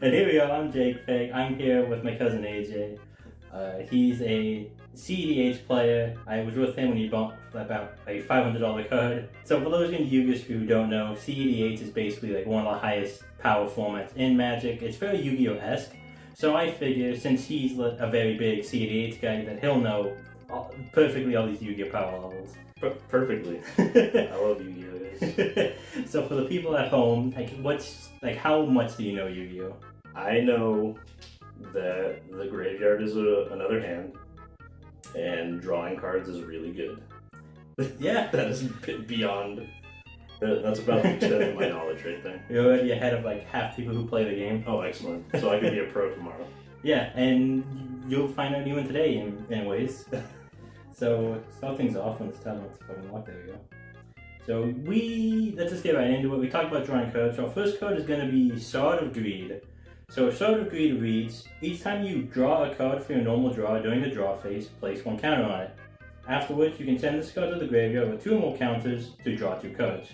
And here we are, I'm Jake Fake. I'm here with my cousin AJ. He's a cEDH player. I was with him when he bought about a $500 card. So for those in Yu-Gi-Oh who don't know, cEDH is basically like one of the highest power formats in Magic. It's very Yu-Gi-Oh-esque. So I figure since he's a very big cEDH guy that he'll know perfectly all these Yu-Gi-Oh power levels. Perfectly. I love Yu-Gi-Oh! So for the people at home, how much do you know Yu-Gi-Oh? I know that the graveyard is another hand, and drawing cards is really good. Yeah. That is beyond. That's about the extent of my knowledge right there. You're already ahead of like half people who play the game. Oh, excellent. So I could be a pro tomorrow. Yeah, and you'll find out even today in ways. So start things off on this tab. Let's fucking lock. There we go. So let's just get right into it. We talked about drawing cards. So our first card is going to be Sword of Greed. So Sword of Greed reads, each time you draw a card for your normal draw during the draw phase, place one counter on it. Afterwards, you can send this card to the graveyard with 2 more counters to draw 2 cards.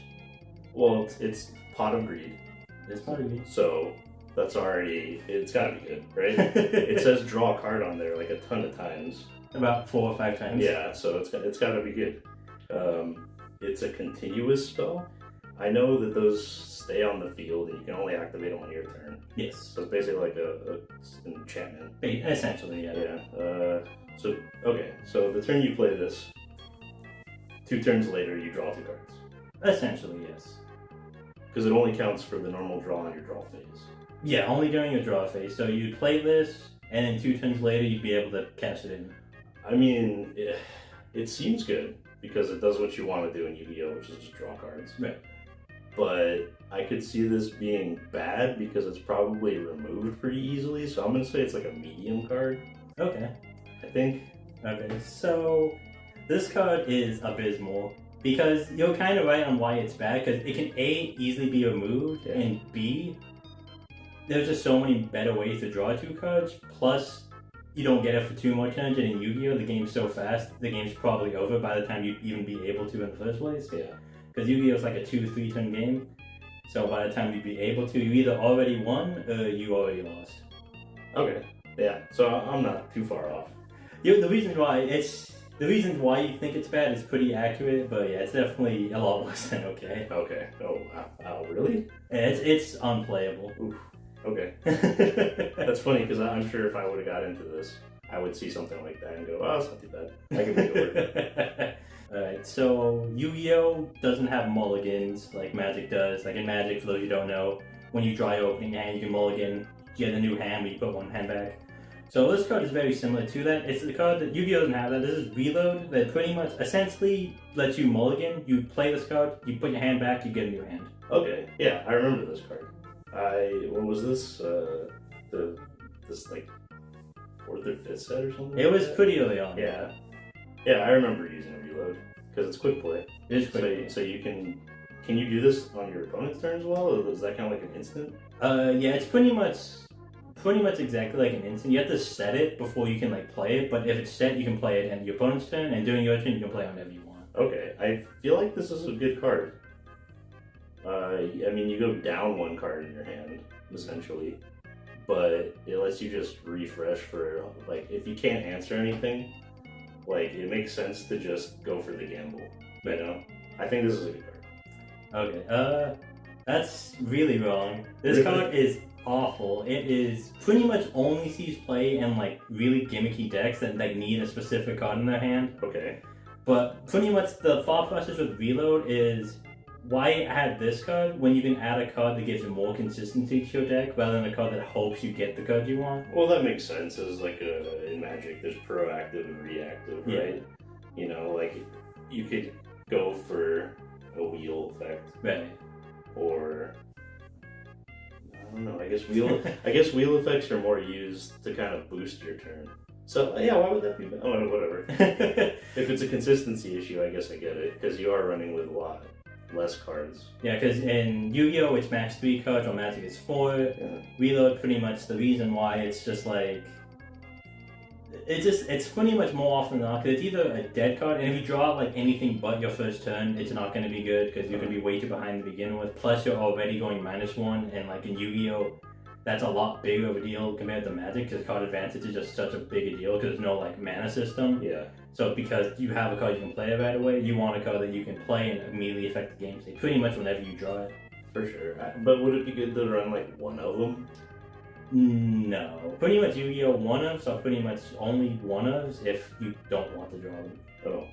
Well, it's Pot of Greed. It's Pot of Greed. So that's already, it's gotta be good, right? It says draw a card on there like a ton of times. About 4 or 5 times. Yeah, so it's gotta be good. It's a continuous spell. I know that those stay on the field and you can only activate them on your turn. Yes. So it's basically like an enchantment. Essentially, yeah. Yeah. So the turn you play this, 2 turns later you draw 2 cards. Essentially, yes. Because it only counts for the normal draw on your draw phase. Yeah, only during your draw phase. So you play this, and then 2 turns later you'd be able to cash it in. I mean, it seems good because it does what you want to do in Yu-Gi-Oh, which is just draw cards. Right. But I could see this being bad because it's probably removed pretty easily. So I'm gonna say it's like a medium card. Okay. I think. Okay. So this card is abysmal. Because you're kind of right on why it's bad, because it can A, easily be removed, yeah. And B, there's just so many better ways to draw 2 cards, plus you don't get it for 2 more turns, and in Yu-Gi-Oh! The game's so fast, the game's probably over by the time you'd even be able to in the first place. Yeah. Because Yu-Gi-Oh! Is like a 2-3 turn game, so by the time you'd be able to, you either already won, or you already lost. Okay, yeah, so I'm not too far off. The reason why you think it's bad is pretty accurate, but yeah, it's definitely a lot worse than okay. Okay. Oh, wow, really? It's unplayable. Oof. Okay. That's funny because I'm sure if I would have got into this, I would see something like that and go, oh, it's not too bad. I can make it work. Alright, so Yu-Gi-Oh! Doesn't have mulligans like Magic does. Like in Magic, for those who don't know, when you draw your opening hand, you can mulligan, you get a new hand, but you put one hand back. So this card is very similar to that. It's the card that Yu-Gi-Oh! Doesn't have that. This is Reload, that pretty much essentially lets you mulligan. You play this card, you put your hand back, you get a new hand. Okay, yeah, I remember this card. What was this? This like 4th or 5th set or something? It was pretty early on. Yeah. Yeah, I remember using Reload because it's quick play. It is quick play. So you can you do this on your opponent's turn as well, or does that count like an instant? Yeah, it's pretty much exactly like an instant. You have to set it before you can like play it, but if it's set, you can play it on your opponent's turn, and during your turn, you can play whenever you want. Okay, I feel like this is a good card. I mean, you go down 1 card in your hand, essentially, but it lets you just refresh for, like, if you can't answer anything, like, it makes sense to just go for the gamble, you know? I think this is a good card. Okay, that's really wrong. This card is awful. It is pretty much only sees play in like really gimmicky decks that like need a specific card in their hand. Okay. But pretty much the thought process with Reload is why add this card when you can add a card that gives you more consistency to your deck rather than a card that hopes you get the card you want. Well, that makes sense. As like in Magic, there's proactive and reactive, right? You know, like you could go for a wheel effect, right? Or I don't know. I guess wheel effects are more used to kind of boost your turn. So yeah, why would that be bad? Oh, whatever. If it's a consistency issue, I guess I get it because you are running with a lot less cards. Yeah, because in Yu-Gi-Oh! It's max 3 cards, or Magic is 4. Yeah. Reload pretty much the reason why it's just like it's pretty much more often than not because it's either a dead card, and if you draw like anything but your first turn, it's not going to be good because you're going to be way too behind to begin with. Plus, you're already going -1, and like in Yu-Gi-Oh, that's a lot bigger of a deal compared to Magic, because card advantage is just such a big a deal because there's no like mana system. Yeah. So because you have a card you can play right away, you want a card that you can play and immediately affect the game state pretty much whenever you draw it. For sure. But would it be good to run like one of them? No. Pretty much Yu-Gi-Oh! One-ofs are pretty much only one-ofs if you don't want to draw them. Oh.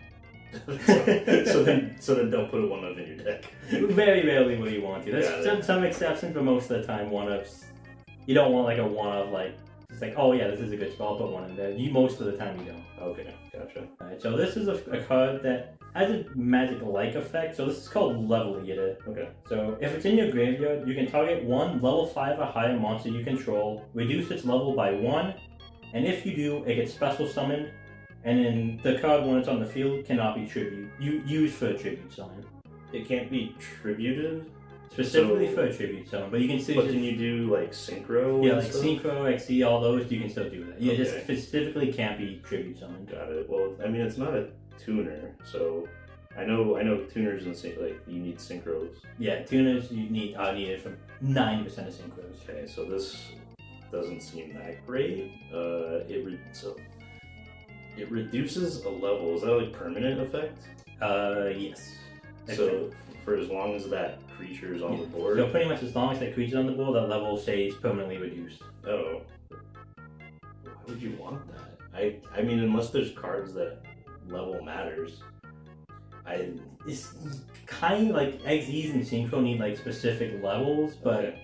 so then don't put a one of in your deck. Very rarely will you want to. There's some exceptions, but most of the time one-ofs, you don't want like a one-of like, it's like, oh yeah, this is a good spell, I'll put one in there. Most of the time you don't. Okay, gotcha. Alright, so this is a card that has a magic-like effect, so this is called Level Eater. Okay. So if it's in your graveyard, you can target one level 5 or higher monster you control, reduce its level by 1, and if you do, it gets special summoned, and then the card when it's on the field cannot be used for a tribute summon. It can't be tributed? Specifically for a tribute summon, but you can still. But can you do like synchro? Yeah, like synchro, XE, all those, you can still do that. Yeah, Okay. just specifically can't be tribute summoned. Got it. Well, I mean, it's not a tuner, so I know tuners and like you need synchros. Yeah, tuners you need are needed for 90% of synchros. Okay, so this doesn't seem that great. It reduces a level. Is that like permanent effect? Yes. So for as long as that creature is on the board. So pretty much as long as that creature's on the board, that level stays permanently reduced. Oh. Why would you want that? I mean, unless there's cards that level matters. It's kind of like XEs and Synchro need like specific levels, but Okay.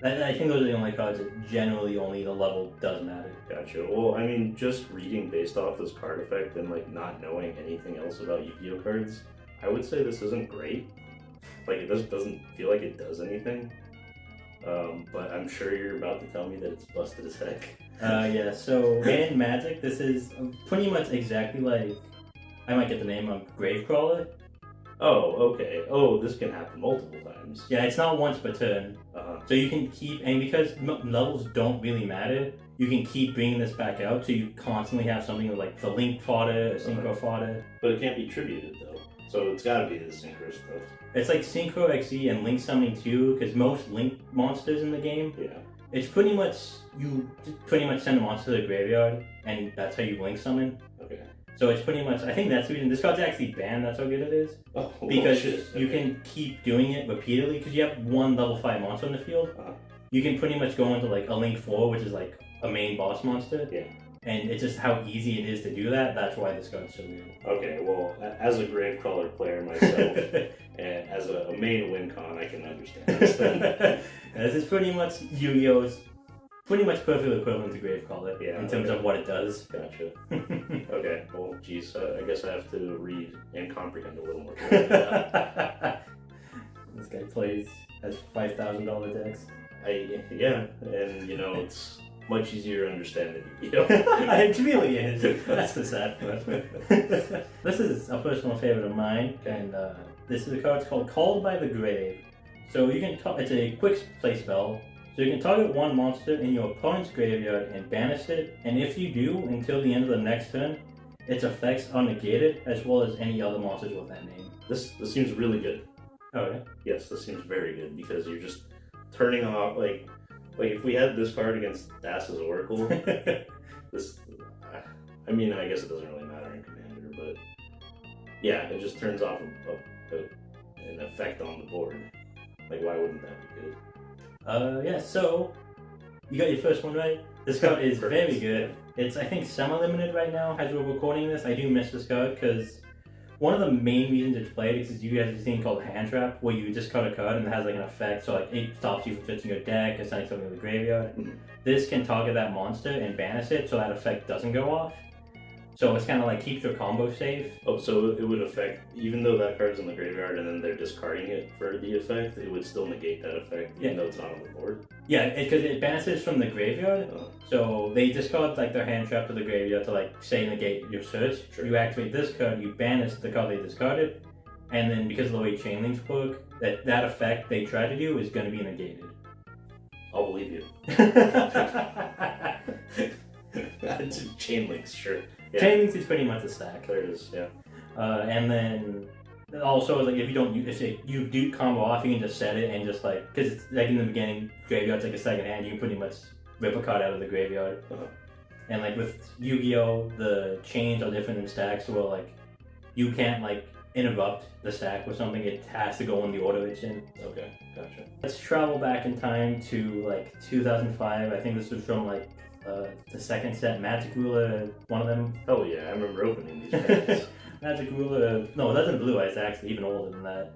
I think those are the only cards that generally only the level does matter. Gotcha. Well, I mean, just reading based off this card effect and like not knowing anything else about Yu-Gi-Oh cards, I would say this isn't great. Like it doesn't feel like it does anything. But I'm sure you're about to tell me that it's busted as heck. Yeah. So in Magic, this is pretty much exactly like, I might get the name of Gravecrawler. Oh, okay. Oh, this can happen multiple times. Yeah, it's not once per turn. So you can keep, and because levels don't really matter, you can keep bringing this back out, so you constantly have something like the Link fodder or Synchro fodder. But it can't be tributed though, so it's gotta be the Synchro stuff. It's like Synchro XE and Link summoning too, because most Link monsters in the game, Yeah. it's pretty much, you pretty much send a monster to the graveyard, and that's how you Link summon. Okay. So it's pretty much, I think that's the reason, this card's actually banned, that's how good it is. Oh, Because shit. you can keep doing it repeatedly, because you have one level 5 monster on the field. You can pretty much go into like a Link 4, which is like a main boss monster. Yeah. And it's just how easy it is to do that, that's why this card's so good. Okay, well, as a Gravecrawler player myself, and as a main win con, I can understand this then. This is pretty much Yu-Gi-Oh's pretty much perfect equivalent to Gravecrawler in terms of what it does. Gotcha. Okay, well, geez, I guess I have to read and comprehend a little more. This guy has $5,000 decks. Yeah, and you know, it's much easier to understand than Yu-Gi-Oh! It really is. That's the sad part. This is a personal favorite of mine, and this is a card called Called by the Grave. So you can it's a quick play spell. So you can target one monster in your opponent's graveyard and banish it, and if you do, until the end of the next turn, its effects are negated, as well as any other monsters with that name. This seems really good. Okay. Yes, this seems very good because you're just turning off like if we had this card against Das's Oracle, this. I mean, I guess it doesn't really matter in Commander, but yeah, it just turns off an effect on the board. Like, why wouldn't that be good? Yeah, so you got your first one right. This card is Perfect. very good. It's, I think, semi-limited right now as we're recording this. I do miss this card because one of the main reasons it's played is you have this thing called Hand Trap, where you discard a card and it has like an effect, so like it stops you from switching your deck or sending something to the graveyard. This can target that monster and banish it, so that effect doesn't go off. So it's kind of like keeps your combo safe. Oh, so it would affect, even though that card's in the graveyard and then they're discarding it for the effect, it would still negate that effect, even though it's not on the board? Yeah, because it banishes from the graveyard. Oh. So they discard like their Hand Trap to the graveyard to like say negate your search. Sure. You activate this card, you banish the card they discarded, and then because of the way chain links work, that effect they try to do is going to be negated. I'll believe you. Chain links, sure. Yeah. Chain links is pretty much a stack. There it is, yeah. And then Also, like if you do combo off, you can just set it and just like because it's like in the beginning graveyard's like a second hand. You can pretty much rip a card out of the graveyard. And like with Yu-Gi-Oh, the chains are different in stacks, where like you can't like interrupt the stack with something. It has to go in the order it's in. Okay, gotcha. Let's travel back in time to like 2005. I think this was from like the second set, Magic Ruler, one of them. Oh yeah, I remember opening these cards. Magic Ruler, no, that's in Blue Eyes, actually, even older than that.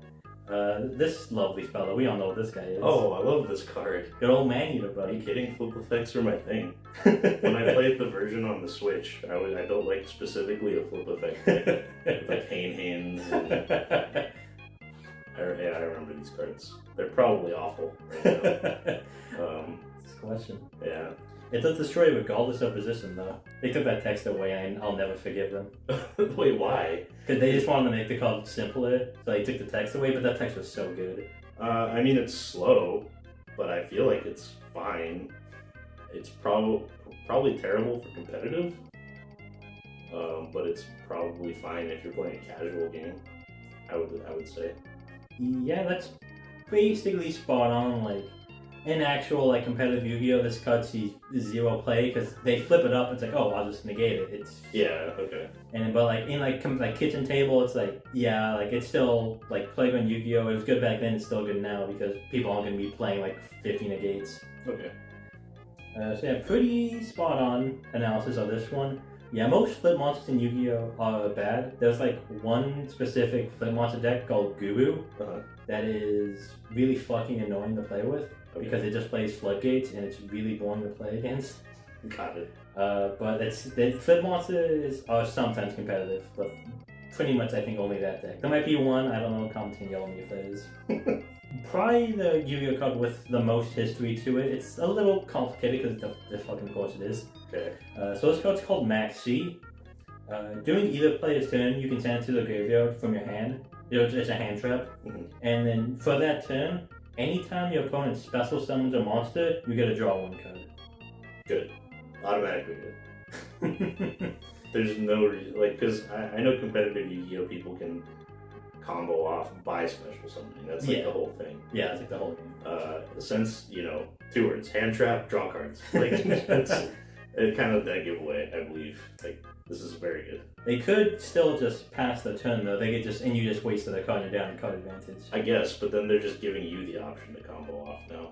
This lovely fellow, we all know what this guy is. Oh, I love this card. Good old man-eater, Are buddy. you kidding? Flip effects are my thing. When I played the version on the Switch, I built like specifically a flip effect deck with like hands and I remember these cards. They're probably awful right now. It's a question. Yeah. It does destroy regardless of position, though. They took that text away, and I'll never forgive them. Wait, why? Because they just wanted to make the card simpler, so they took the text away, but that text was so good. I mean, it's slow, but I feel like it's fine. It's probably terrible for competitive, but it's probably fine if you're playing a casual game. I would say. Yeah, that's basically spot on. Like in actual like competitive Yu-Gi-Oh, this card sees zero play because they flip it up. It's like, oh, I'll just negate it. It's yeah, okay. And but like in like kitchen table, it's like yeah, like it's still like playground Yu-Gi-Oh. It was good back then. It's still good now because people aren't gonna be playing like 50 negates. Okay. So yeah, pretty spot on analysis of this one. Yeah, most flip monsters in Yu-Gi-Oh are bad. There's like one specific flip monster deck called Guru that is really fucking annoying to play with because it just plays floodgates and it's really boring to play against. Got it. But the flip monsters are sometimes competitive, but pretty much I think only that deck. There might be one, I don't know, comment and yell at me if there is. Probably the Yu-Gi-Oh card with the most history to it. It's a little complicated because the fucking course it is. Okay. So this card's called Max C. During either player's turn, you can send it to the graveyard from your hand. It's a hand trap. Mm-hmm. And then for that turn, anytime your opponent special summons a monster, you get to draw one card. Good. Automatically good. There's no reason, like, because I know competitive Yu-Gi-Oh people can combo off by special summoning. That's like the whole thing. Yeah, it's like the whole game. Since, 2 words, hand trap, draw cards. Like, that's kind of that giveaway, I believe. Like, this is very good. They could still just pass the turn though. They could just, and you just wasted a card, you're down card advantage. I guess, but then they're just giving you the option to combo off now.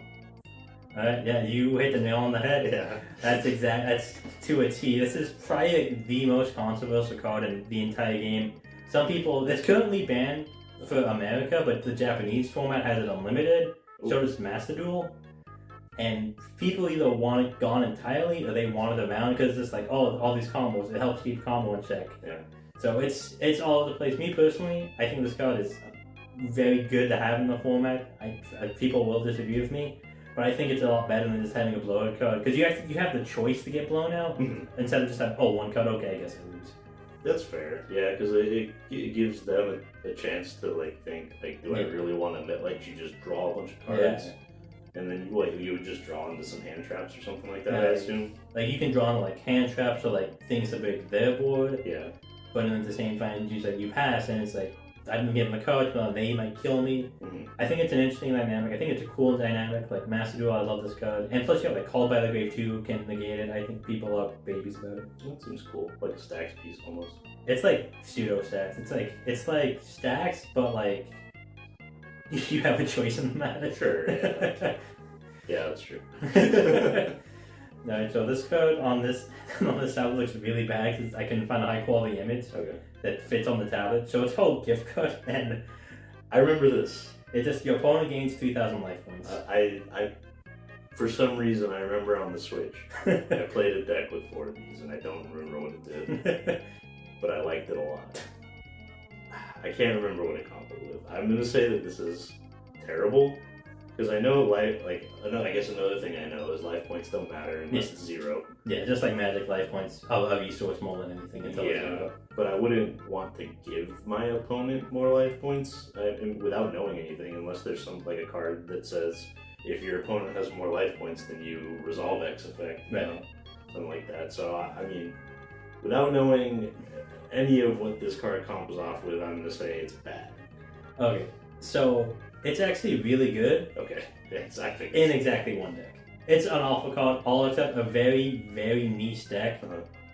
Alright, yeah, you hit the nail on the head. Yeah. That's to a T. This is probably the most controversial card in the entire game. Some people, it's currently banned for America, but the Japanese format has it unlimited. Ooh. So does Master Duel. And people either want it gone entirely or they want it around because it's like, oh, all these combos, it helps keep combo in check. Yeah. So it's all over the place. Me personally, I think this card is very good to have in the format. People will disagree with me, but I think it's a lot better than just having a blowout card because you have the choice to get blown out instead of just having, oh, one card, okay, I guess I lose. That's fair. Yeah, because it gives them a chance to like think like, do I really want to let you just draw a bunch of cards? Yeah. And then you would just draw into some hand traps or something like that, I assume. Like you can draw into like hand traps or like things to break their board. Yeah. But then at the same time, you pass and it's like, I didn't give them a card, but they might kill me. Mm-hmm. I think it's an interesting dynamic. I think it's a cool dynamic. Like Master Duel, I love this card. And plus you have like Called by the Grave too, can negate it. I think people are babies about it. That seems cool. Like a stacks piece almost. It's like pseudo stacks. It's like stacks, but like you have a choice in the matter. Sure, yeah. Yeah, that's true. Alright, so this code on this tablet looks really bad because I couldn't find a high quality image that fits on the tablet. So it's called Gift Card, and I remember this. It just your opponent gains 3,000 life points. I for some reason I remember on the Switch I played a deck with 4 of these and I don't remember what it did, but I liked it a lot. I can't remember what it comboed with. I'm gonna say that this is terrible. Because I know I guess another thing I know is life points don't matter unless it's 0. Yeah, just like Magic, life points of resource more than anything until it's 0. But I wouldn't want to give my opponent more life points without knowing anything, unless there's a card that says if your opponent has more life points than you, resolve X effect, something like that. So I mean, without knowing any of what this card combos off with, I'm gonna say it's bad. Okay, so it's actually really good Okay, yes, I think. in exactly one deck. It's an alpha card, all except a very, very niche deck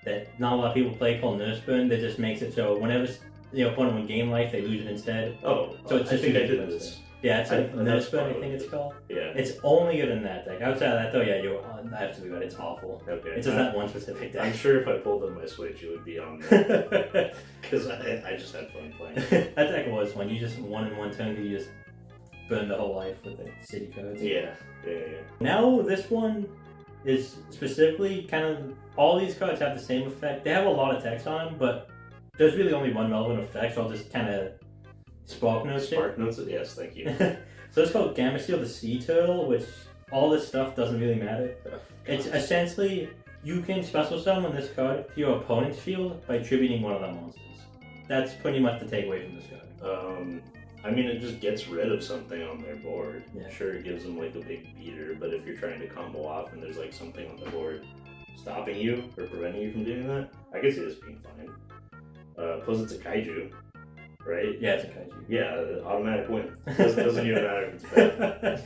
that not a lot of people play called Nurse Burn that just makes it so whenever the opponent would gain life, they lose it instead. Oh, So it's I just think I a did this. Yeah, it's like Nurse that's Burn, I probably think it's called. Yeah. It's only good in that deck. Outside of that, though, yeah, you're absolutely right. It's awful. Okay. It's just that one specific deck. I'm sure if I pulled up my Switch, it would be on there. Because I just had fun playing. That deck was fun. You just one in one turn, you just burn the whole life with the city cards. Yeah. Now this one is specifically kind of all these cards have the same effect. They have a lot of text on them, but there's really only one relevant effect. So I'll just kind of spark notes it. Spark notes it. Yes, thank you. So it's called Gamma Steel the Sea Turtle, which all this stuff doesn't really matter. It's essentially you can special summon this card to your opponent's field by tributing one of their monsters. That's pretty much the takeaway from this card. I mean, it just gets rid of something on their board. Yeah. Sure, it gives them like a big beater, but if you're trying to combo off and there's like something on the board stopping you or preventing you from doing that, I can see this being fine. Plus, it's a kaiju, right? Yeah, it's a kaiju. Yeah, automatic win. Doesn't even matter if it's bad.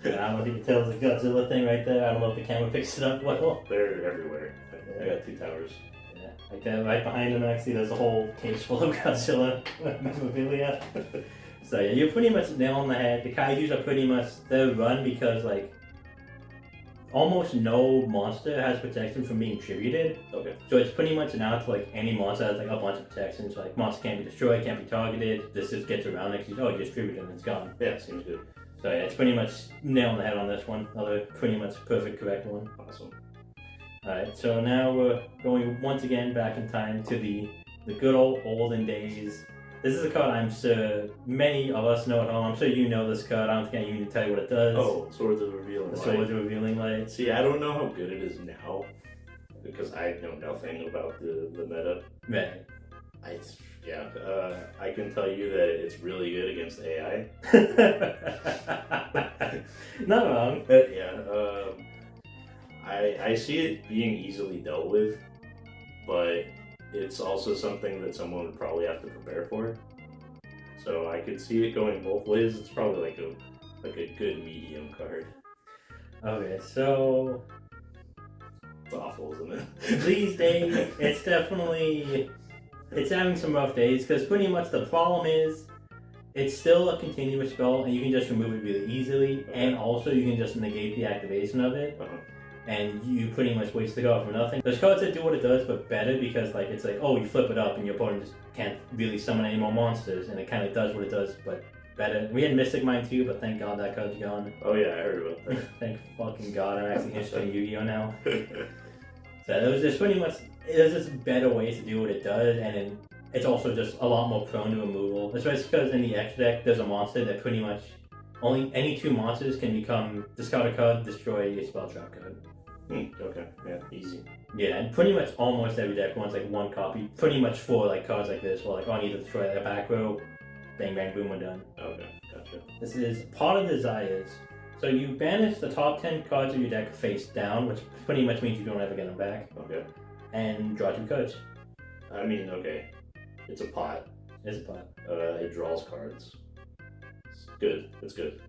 I don't know if you can tell it's a Godzilla thing right there. I don't know if the camera picks it up well. They're everywhere. I got 2 towers. Yeah, like that right behind him actually there's a whole case full of Godzilla memorabilia. So yeah, you're pretty much nail on the head. The kaijus are pretty much, they're run because like almost no monster has protection from being tributed. Okay. So it's pretty much now to like any monster has like a bunch of protections. Like monster can't be destroyed, can't be targeted. This just gets around next to you. Oh, you just tribute it and it's gone. Yeah, seems good. So yeah, it's pretty much nail on the head on this one. Another pretty much perfect correct one. Awesome. Alright, so now we're going once again back in time to the good olden days. This is a card I'm sure many of us know at home. I'm sure you know this card. I don't think I even need to tell you what it does. Oh, Swords of Revealing The Light. Swords of Revealing Light. See, I don't know how good it is now because I know nothing about the meta. Right. I can tell you that it's really good against AI. Not wrong. I see it being easily dealt with, but it's also something that someone would probably have to prepare for. So I could see it going both ways. It's probably like a good medium card. Okay, so It's awful, isn't it? these days it's definitely having some rough days because pretty much the problem is it's still a continuous spell and you can just remove it really easily, and also you can just negate the activation of it. And you pretty much waste the card for nothing. There's cards that do what it does, but better because like it's like, oh, you flip it up and your opponent just can't really summon any more monsters, and it kind of does what it does, but better. We had Mystic Mind too, but thank God that card's gone. Oh yeah, I heard about that. Thank fucking God, I'm actually interested in Yu-Gi-Oh now. So there's pretty much, there's just better ways to do what it does, and then it's also just a lot more prone to removal. Especially because in the X deck, there's a monster that pretty much only any 2 monsters can become discard a card, destroy a spell trap card. Okay, yeah, easy. Yeah, and pretty much almost every deck wants like 1 copy. Pretty much for like cards like this, where like, oh, I need to destroy that back row, bang bang boom, we're done. Okay, gotcha. This is Pot of Desires. So you banish the top 10 cards of your deck face down, which pretty much means you don't ever get them back, Okay. and draw 2 cards. I mean, okay. It's a pot. It's a pot. It draws cards. It's good. It's good.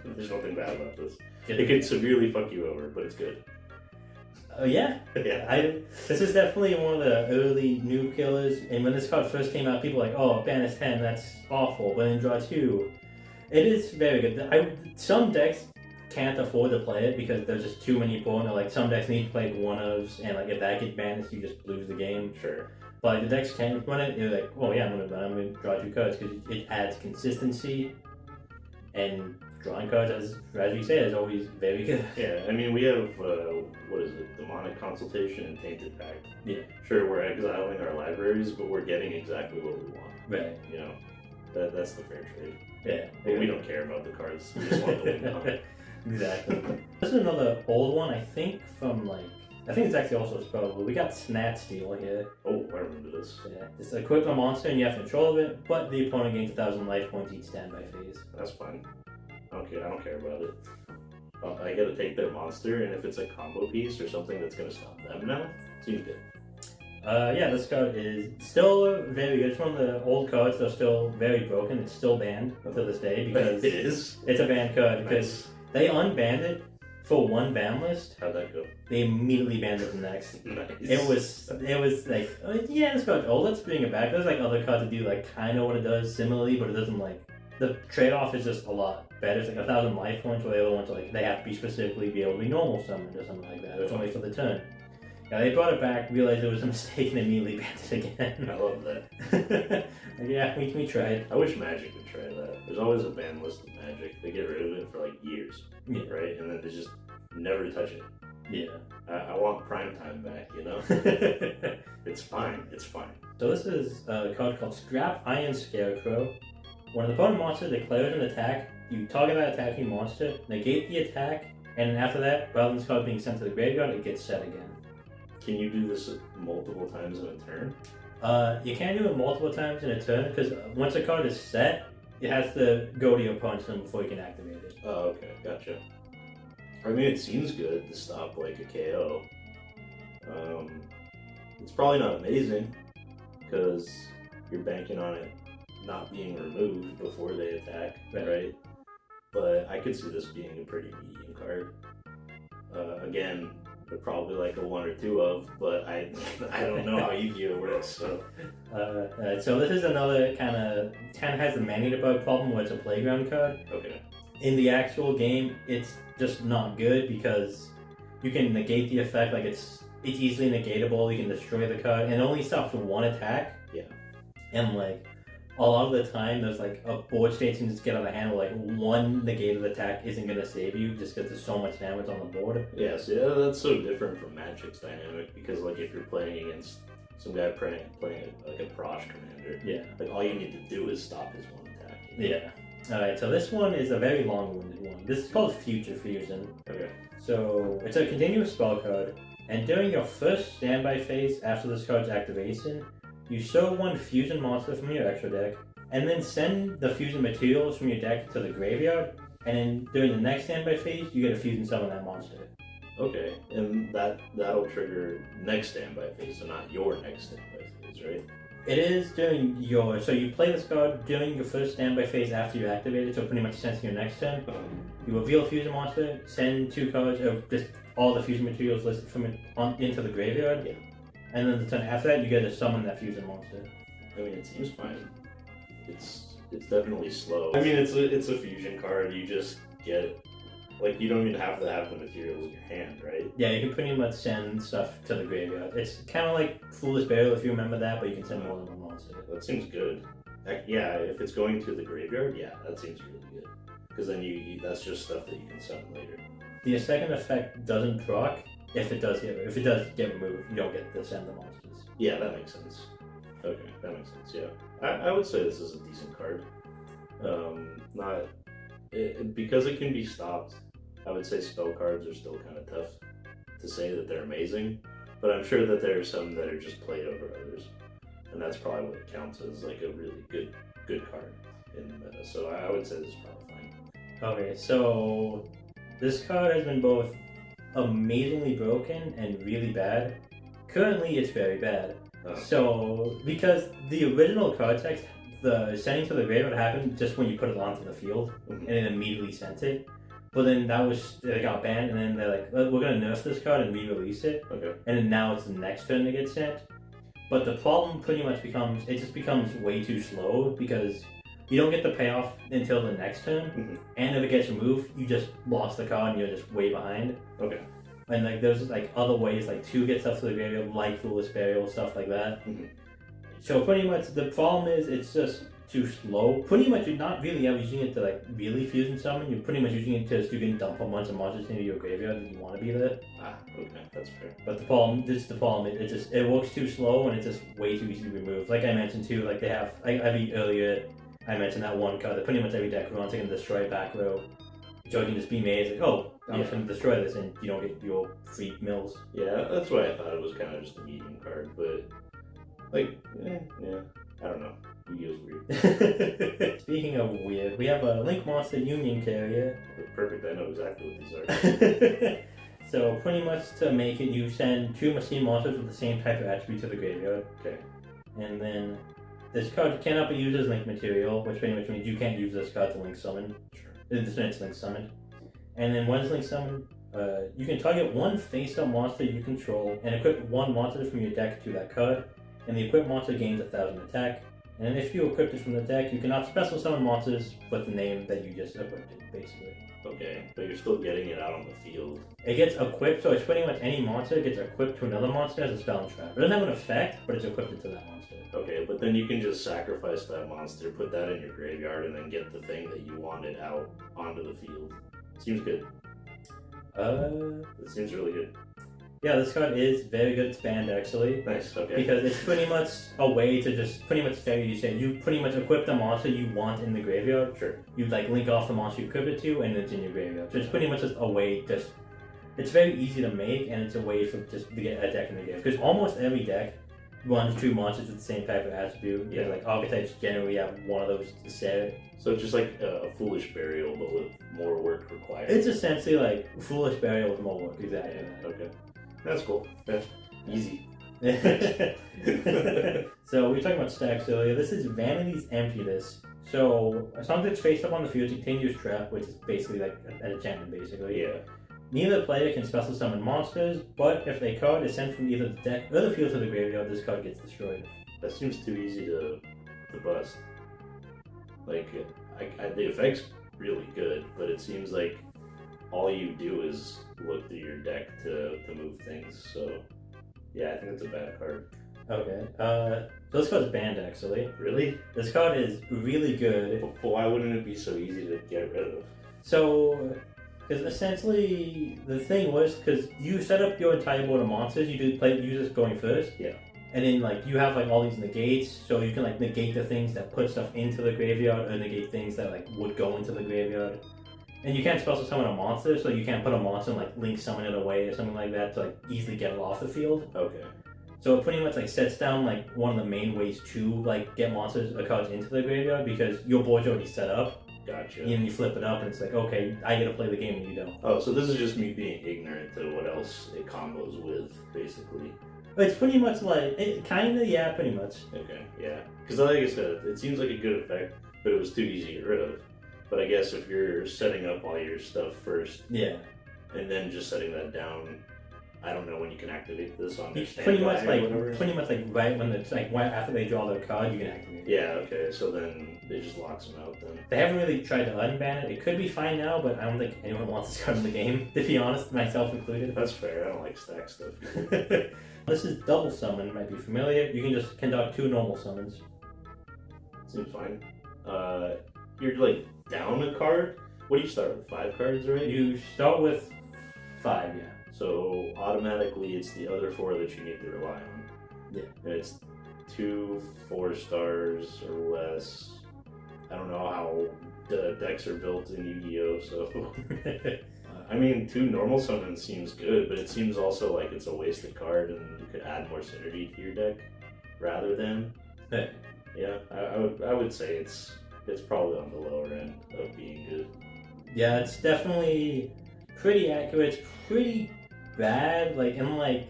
There's nothing bad about this. It could severely fuck you over, but it's good. Oh yeah? Yeah. This is definitely one of the early new killers, and when this card first came out, people were like, oh, banish 10, that's awful, but then draw 2. It is very good. Some decks can't afford to play it because there's just too many opponents. Like some decks need to play 1-ofs, and like if that gets banished, you just lose the game. Sure. But like the decks can run it, you're like, oh yeah, I'm gonna draw 2 cards because it adds consistency, and drawing cards, as you say, is always very good. Yeah, I mean, we have, what is it, Demonic Consultation and Tainted Pact. Yeah. Sure, we're exiling our libraries, but we're getting exactly what we want. Right. You know, that's the fair trade. Yeah. But we don't care about the cards. We just want the win now. Exactly. This is another old one, I think, from like, I think it's actually also spelled, but we got SNATCH Steel here. Oh, I remember this. Yeah. It's equip a monster and you have control of it, but the opponent gains 1,000 life points each standby phase. That's fine. I don't care about it. I gotta take their monster, and if it's a combo piece or something that's gonna stop them now, seems good. Yeah, this card is still very good. It's one of the old cards that are still very broken. It's still banned to this day because It is. it's a banned card because they unbanned it for one ban list. How'd that go? They immediately banned it the next. Nice. It was like, oh, yeah, this card's old. Let's bring it back. There's like other cards that do like kind of what it does similarly, but it doesn't like the trade-off is just a lot better. It's like 1,000 life points, where the other ones are like they have to be specifically be able to be normal summoned or something like that. It's only for the turn. Yeah, they brought it back, realized it was a mistake, and immediately banned it again. I love that. Yeah, we tried. I wish Magic would try that. There's always a ban list of Magic. They get rid of it for like years, Yeah. right? And then they just never touch it. Yeah. I want prime time back, you know? It's fine. It's fine. So this is a card called Scrap Iron Scarecrow. When an opponent monster declares an attack, you target that attacking monster, negate the attack, and after that, rather than this card being sent to the graveyard, it gets set again. Can you do this multiple times in a turn? You can't do it multiple times in a turn because once a card is set, it has to go to your opponent's turn before you can activate it. Oh, okay. Gotcha. I mean, it seems good to stop like a KO. It's probably not amazing because you're banking on it not being removed before they attack, right? But I could see this being a pretty medium card. Again, they're probably like a 1 or 2 of, but I don't know how Yu-Gi-Oh works. So so this is another kind of has the man-eater problem where it's a playground card. okay. In the actual game, it's just not good because you can negate the effect. Like it's easily negatable. You can destroy the card, and it only stops for one attack. Yeah. And like a lot of the time, there's like a board state can just get out of hand where like one negated attack isn't gonna save you just because there's so much damage on the board. Yeah, so yeah, that's so different from Magic's dynamic because like if you're playing against some guy playing like a Prosh commander, Yeah. like all you need to do is stop his one attack. You know? Yeah. Alright, so this one is a very long-winded one. This is called Future Fusion. Okay. So it's a continuous spell card, and during your first standby phase after this card's activation, you show one fusion monster from your extra deck, and then send the fusion materials from your deck to the graveyard, and then during the next standby phase, you get a fusion summon that monster. Okay, and that'll trigger next standby phase, so not your next standby phase, right? It is during your... So you play this card during your first standby phase after you activate it, so pretty much sends your next turn. You reveal a fusion monster, send 2 cards of just all the fusion materials listed from it into the graveyard. Yeah. And then the turn after that, you get to summon that fusion monster. I mean, it seems fine. It's definitely slow. I mean, it's a fusion card. You just get like you don't even have to have the materials in your hand, right? Yeah, you can pretty much send stuff to the graveyard. It's kind of like Foolish Burial if you remember that, but you can send more than one monster. That seems good. Yeah, if it's going to the graveyard, yeah, that seems really good. Because then you that's just stuff that you can summon later. The second effect doesn't proc. If it does get removed, you don't get to send the monsters. Yeah, that makes sense. Okay, that makes sense. Yeah, I would say this is a decent card. Because it can be stopped. I would say spell cards are still kind of tough to say that they're amazing, but I'm sure that there are some that are just played over others, and that's probably what counts as like a really good card in meta. So I would say this is probably fine. Okay, so this card has been both amazingly broken and really bad. Currently, it's very bad. So, because the original card text, the sending to the graveyard happened just when you put it onto the field, and it immediately sent it. But then it got banned, and then they're like, we're gonna nerf this card and re-release it. Okay. And then now it's the next turn to get sent. But the problem pretty much becomes way too slow because you don't get the payoff until the next turn, and if it gets removed, you just lost the card and you're just way behind. Okay. And like there's like other ways like to get stuff to the graveyard, like Foolish Burial, stuff like that. So pretty much the problem is it's just too slow. Pretty much you're not really ever using it to like really fusion summon. You're pretty much using it to you can dump a bunch of monsters into your graveyard and you want to be there. Okay, that's fair. But the problem it works too slow and it's just way too easy to remove. Like I mentioned too, like they have earlier I mentioned that one card that pretty much every deck runs can destroy back row. So you can just be made as like, oh, I'm just gonna destroy this and you don't get your free mills. Yeah, that's why I thought it was kind of just a medium card, but like, yeah, I don't know. Yu-Gi-Oh's weird. Speaking of weird, we have a Link Monster Union Carrier. Perfect, I know exactly what these are. So pretty much to make it, you send 2 machine monsters with the same type of attribute to the graveyard. Okay. And then this card cannot be used as link material, which pretty much means you can't use this card to link summon. Sure. It's link summoned. And then when it's link summoned, you can target 1 face-up monster you control and equip 1 monster from your deck to that card. And the equipped monster gains 1000 attack. And if you equip it from the deck, you cannot special summon monsters with the name that you just equipped it, basically. Okay, but you're still getting it out on the field. It gets equipped, so it's pretty much any monster gets equipped to another monster as a spell and trap. It doesn't have an effect, but it's equipped to that monster. Okay, but then you can just sacrifice that monster, put that in your graveyard, and then get the thing that you wanted out onto the field. Seems good. It seems really good. Yeah, this card is very good. It's banned, actually. Nice, okay. Because it's pretty much a way to just pretty much say you say you pretty much equip the monster you want in the graveyard. Sure. You like link off the monster you equip it to, and it's in your graveyard. So it's pretty much just a way. Just it's very easy to make, and it's a way for just to get a deck in the game. Because almost every deck runs 2 monsters with the same type of attribute. Yeah. Like archetypes generally have one of those to set. So it's just like a foolish burial, but with more work required. It's essentially like Foolish Burial with more work. Exactly. Yeah, okay. That's cool. That's easy. So we were talking about stacks earlier. This is Vanity's Emptiness. So something that's face up on the field, continuous trap, which is basically like an enchantment, basically. Yeah. Neither player can special summon monsters, but if a card is sent from either the deck or the field to the graveyard, this card gets destroyed. That seems too easy to bust. Like, the effect's really good, but it seems like all you do is look through your deck to move things. So, yeah, I think it's a bad card. Okay. So this card's banned, actually. Really? This card is really good. But why wouldn't it be so easy to get rid of? So, because essentially the thing was, because you set up your entire board of monsters, you use this going first. Yeah. And then like you have like all these negates, so you can like negate the things that put stuff into the graveyard, or negate things that like would go into the graveyard. And you can't special summon a monster, so you can't put a monster and like link summon it away or something like that to like easily get it off the field. Okay. So it pretty much like sets down like one of the main ways to like get monsters or cards into the graveyard, because your board's already set up. Gotcha. And you flip it up and it's like, okay, I get to play the game and you don't. Oh, so this is just me being ignorant to what else it combos with, basically. It's pretty much like, yeah, pretty much. Okay, yeah. Because like I said, it seems like a good effect, but it was too easy to get rid of. But I guess if you're setting up all your stuff first, Yeah. and then just setting that down, I don't know when you can activate this on their Pretty standby much or whatever. right when it's like right after they draw their card, you can activate it. Yeah, okay, so then it just locks them out then. They haven't really tried to unban it. It could be fine now, but I don't think anyone wants this card in the game, to be honest, myself included. That's fair, I don't like stack stuff either. This is double summon, might be familiar. You can just conduct 2 normal summons. Seems fine. You're like down a card? What do you start with? 5 cards, right? You start with 5, yeah. So automatically it's the other 4 that you need to rely on. Yeah. And it's 2 4-stars or less. I don't know how the decks are built in Yu-Gi-Oh! So I mean, 2 normal summons seems good, but it seems also like it's a wasted card and you could add more synergy to your deck rather than. Hey. Yeah, I would say it's probably on the lower end of being good. Yeah, it's definitely pretty accurate. It's pretty bad. Like in like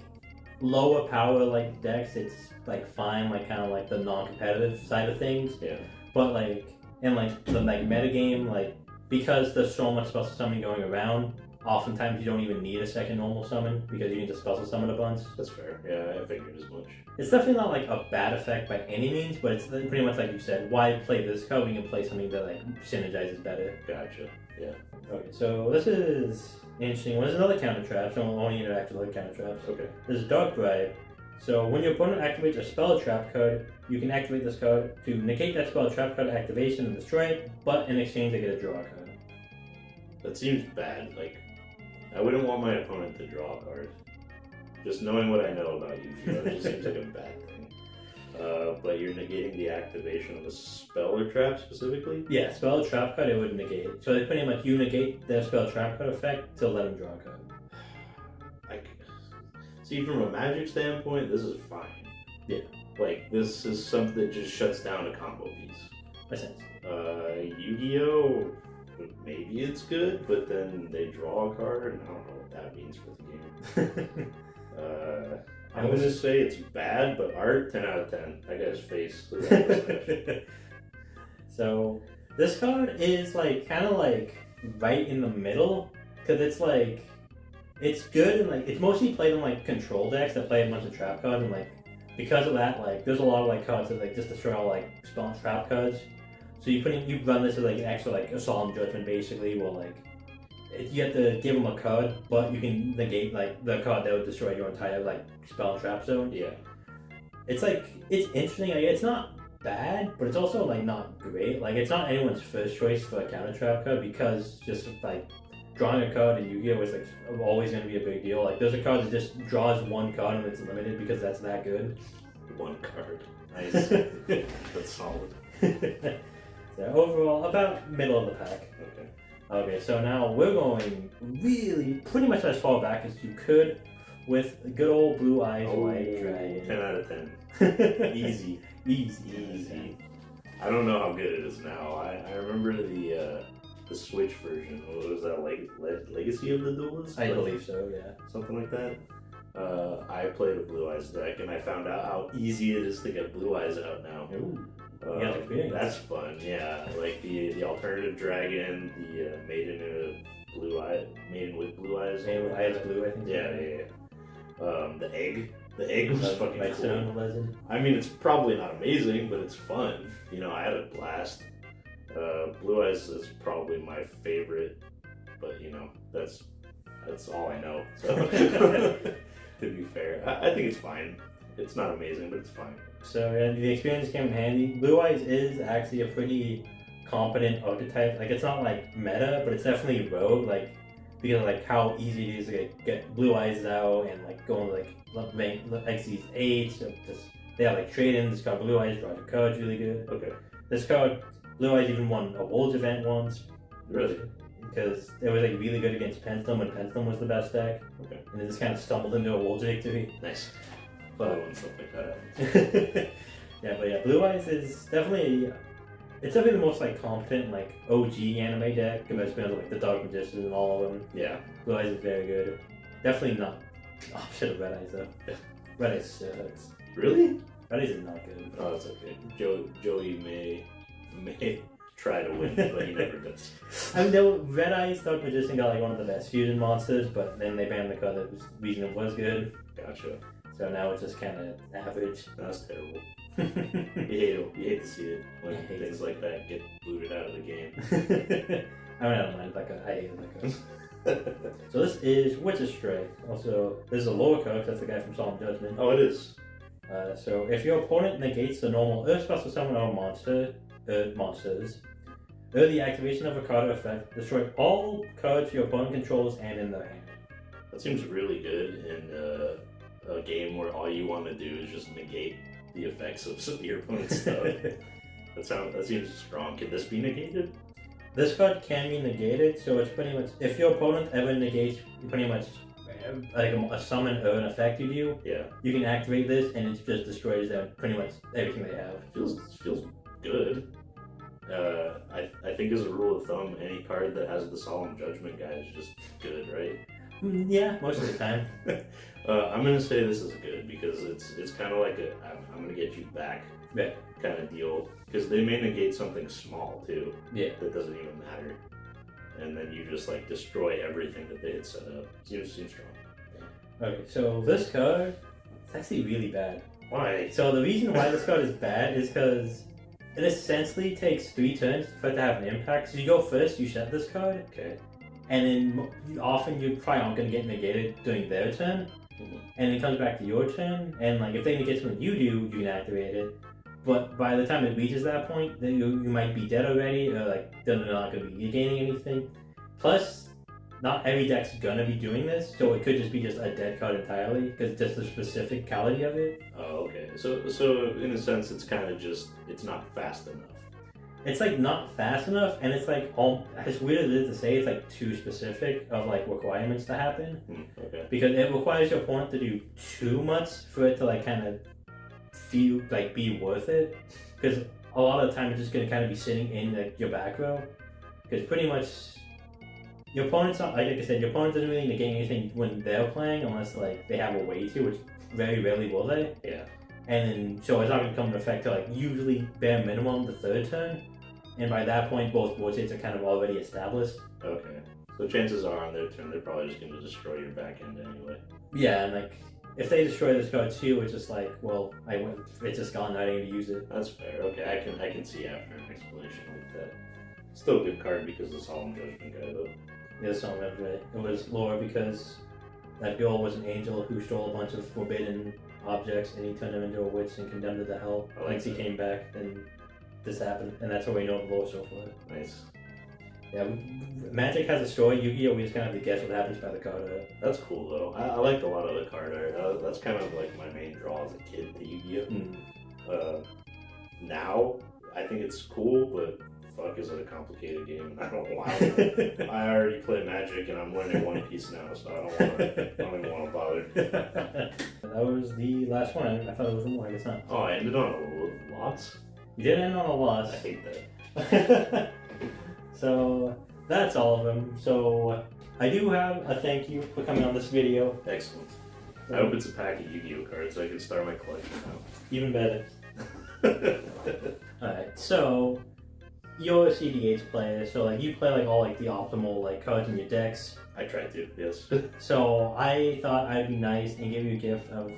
lower power like decks, it's like fine, like kind of like the non-competitive side of things. Yeah. But like in like the like metagame, like because there's so much special summoning going around, oftentimes you don't even need a second normal summon because you can just special summon a bunch. That's fair. Yeah, I figured as much. It's definitely not like a bad effect by any means, but it's pretty much like you said. Why play this card? We can play something that like synergizes better. Gotcha. Yeah. Okay, so this is an interesting one. There's another counter trap, so we'll only interact with other counter traps. Okay. This is Dark Bribe. So when your opponent activates a spell or trap card, you can activate this card to negate that spell or trap card activation and destroy it, but in exchange they get a draw card. That seems bad. Like, I wouldn't want my opponent to draw a card. Just knowing what I know about Yu-Gi-Oh! It just seems like a bad thing. But you're negating the activation of a spell or trap specifically? Yeah, spell or trap card it would negate it. So they pretty much you negate their spell or trap card effect to let them draw a card. See, from a Magic standpoint, this is fine. Yeah. Like, this is something that just shuts down a combo piece. Essentially. Yu-Gi-Oh! Maybe it's good, but then they draw a card, and I don't know what that that means for the game. I'm going to say it's bad, but art, 10 out of 10. That guy's face. So this card is like kind of like right in the middle, because it's like it's good and like it's mostly played on like control decks that play a bunch of trap cards, and like because of that, like there's a lot of like cards that like just destroy all like spell trap cards. So you run this as like an extra like a solemn judgment basically, where like you have to give them a card, but you can negate like the card that would destroy your entire like spell and trap zone. Yeah. It's like it's interesting. Like, it's not bad, but it's also like not great. Like it's not anyone's first choice for a counter trap card, because just like drawing a card in Yu-Gi-Oh is like always going to be a big deal. Like there's a card that just draws one card and it's limited because that's that good. One card. Nice. That's solid. So overall, about middle of the pack. Okay. Okay, so now we're going really pretty much as far back as you could with good old Blue Eyes White Dragon. 10 out of 10. Easy. Easy. I don't know how good it is now. I remember the Switch version. What was that, like Legacy of the Duelist? I believe so, yeah. Something like that. I played a Blue Eyes deck, and I found out how easy it is to get Blue Eyes out now. Ooh. You got experience. That's fun, yeah. Like the alternative dragon, the maiden with blue eyes. Maiden with eyes blue, I think. Yeah. The egg was fucking cool. Legend. I mean, it's probably not amazing, but it's fun. You know, I had a blast. Blue Eyes is probably my favorite, but you know, that's all I know. So, to be fair, I think it's fine. It's not amazing, but it's fine. So yeah, the experience came in handy. Blue Eyes is actually a pretty competent archetype. Like it's not like meta, but it's definitely rogue. Like because of like how easy it is to get Blue Eyes out and like going like these eights. They have like trade-ins. This card Blue Eyes draws your cards really good. Okay. This card Blue Eyes even won a Wolves event once. Really? Because it was like really good against Penstem when Penstem was the best deck. Okay. And it just kind of stumbled into a Wolves victory. Nice. When stuff like that happens. Blue Eyes is definitely the most like competent like OG anime deck compared to like the Dark Magicians and all of them. Yeah. Blue Eyes is very good. Definitely not opposite of Red Eyes though. Red Eyes sucks. Really? Red Eyes is not good. Oh, that's okay. Joey may try to win, but he never does. I mean, though Red Eyes Dark Magician got like one of the best fusion monsters, but then they banned the card that was reason it was good. Gotcha. So now it's just kind of average. That's terrible. You hate to see it when things like that get booted out of the game. I mean, I don't mind. I hate it. So this is Witch's Strike. Also, this is a lower card. That's the guy from Solemn Judgment. Oh, it is. So if your opponent negates the normal Earth Special Summon or monsters, the activation of a card or effect, destroy all cards your opponent controls and in their hand. That seems really good in a game where all you want to do is just negate the effects of some of your opponent's stuff. That seems strong. Can this be negated? This card can be negated, so it's pretty much if your opponent ever negates pretty much like a summon or an effect you do, yeah, you can activate this and it just destroys them pretty much everything they have. Feels good. I think as a rule of thumb, any card that has the Solemn Judgment guy is just good, right? Yeah, most of the time. I'm gonna say this is good because it's kind of like I'm gonna get you back kind of deal, because they may negate something small too. Yeah. That doesn't even matter, and then you just like destroy everything that they had set up. Seems strong. Okay, so this card, it's actually really bad. Why? So the reason why this card is bad is because it essentially takes 3 turns for it to have an impact. So you go first, you set this card. Okay. And then often you probably aren't going to get negated during their turn. Mm-hmm. And it comes back to your turn. And like if they negate something you do, you can activate it. But by the time it reaches that point, then you might be dead already, or like they're not going to be gaining anything. Plus, not every deck's going to be doing this, so it could just be just a dead card entirely, because just the specificality of it. Oh, okay. So in a sense, it's kind of just, it's not fast enough. It's like not fast enough, and it's like as weird as it is to say, it's like too specific of like requirements to happen. Okay. Because it requires your opponent to do too much for it to like kind of feel like be worth it. Because a lot of the time it's just gonna kind of be sitting in like your back row. Because pretty much your opponents, like I said, your opponents doesn't really negate anything when they're playing unless like they have a way to, which very rarely will they. Yeah. And then, so it's not going to come into effect till like usually bare minimum the third turn. And by that point, both board states are kind of already established. Okay. So chances are on their turn, they're probably just going to destroy your back end anyway. Yeah, and like, if they destroy this card too, it's just like, well, it's just gone, I didn't even use it. That's fair. Okay, I can see after an explanation like that. Still a good card because the Solemn Judgment guy, though. Yeah, so it was lore because that girl was an angel who stole a bunch of forbidden objects and he turned them into a witch and condemned her to hell. Once he came back, then this happened, and that's how we know the lore so far. Nice. Yeah, Magic has a story. Yu-Gi-Oh! We just kind of have to guess what happens by the card art. That's cool though. I liked a lot of the card art. That's kind of like my main draw as a kid to Yu-Gi-Oh! Now I think it's cool, but fuck, is it a complicated game? I don't want it. I already play Magic and I'm learning One Piece now, so I don't even want to bother. That was the last one. I thought it was more. I guess not. Oh, I ended on a loss? You did end on a loss. I hate that. So that's all of them. So I do have a thank you for coming on this video. Excellent. I hope it's a pack of Yu-Gi-Oh cards so I can start my collection now. Even better. Alright, so you're a cEDH player, so like you play like all like the optimal like cards in your decks. I tried to, yes. So I thought I'd be nice and give you a gift of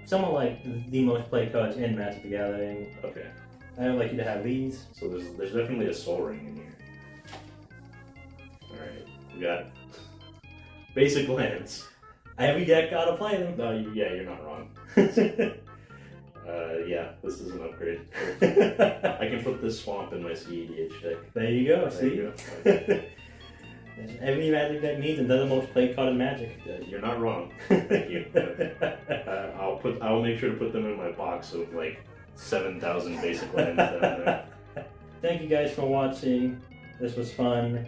somewhat like the most played cards in Magic the Gathering. Okay. I would like you to have these. So there's definitely a Soul Ring in here. Alright, we got basic lands. Every deck gotta play them. No, yeah, you're not wrong. Yeah, this is an upgrade. I can put this swamp in my cEDH deck. There you go, There see? you go. Every Magic deck needs them. They're the most played card in Magic. You're not wrong. Thank you. I'll make sure to put them in my box of like 7,000 basic lands down there. Thank you guys for watching. This was fun.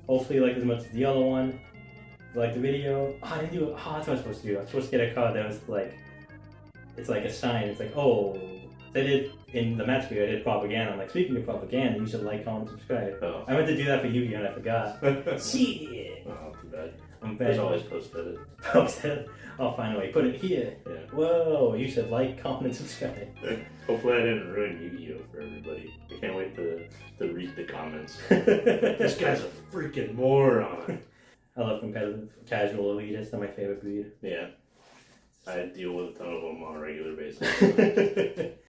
Hopefully you liked as much as the other one. If you liked the video. Oh, I didn't do it. Oh, that's what I was supposed to do. I was supposed to get a card that was like, it's like a sign. It's like, oh, they did in the match video. I did propaganda. I'm like, speaking of propaganda, you should like, comment, subscribe. Oh. I meant to do that for Yu-Gi-Oh! And I forgot. Shit. Oh, too bad. I'm There's bad. always posted it. Posted. I'll find a way. Put it here. Yeah. Whoa, you should like, comment, subscribe. Hopefully I didn't ruin Yu-Gi-Oh! For everybody. I can't wait to read the comments. This guy's a freaking moron. I love competitive, casual elitists. They're my favorite breed. Yeah. I deal with a ton of them on a regular basis.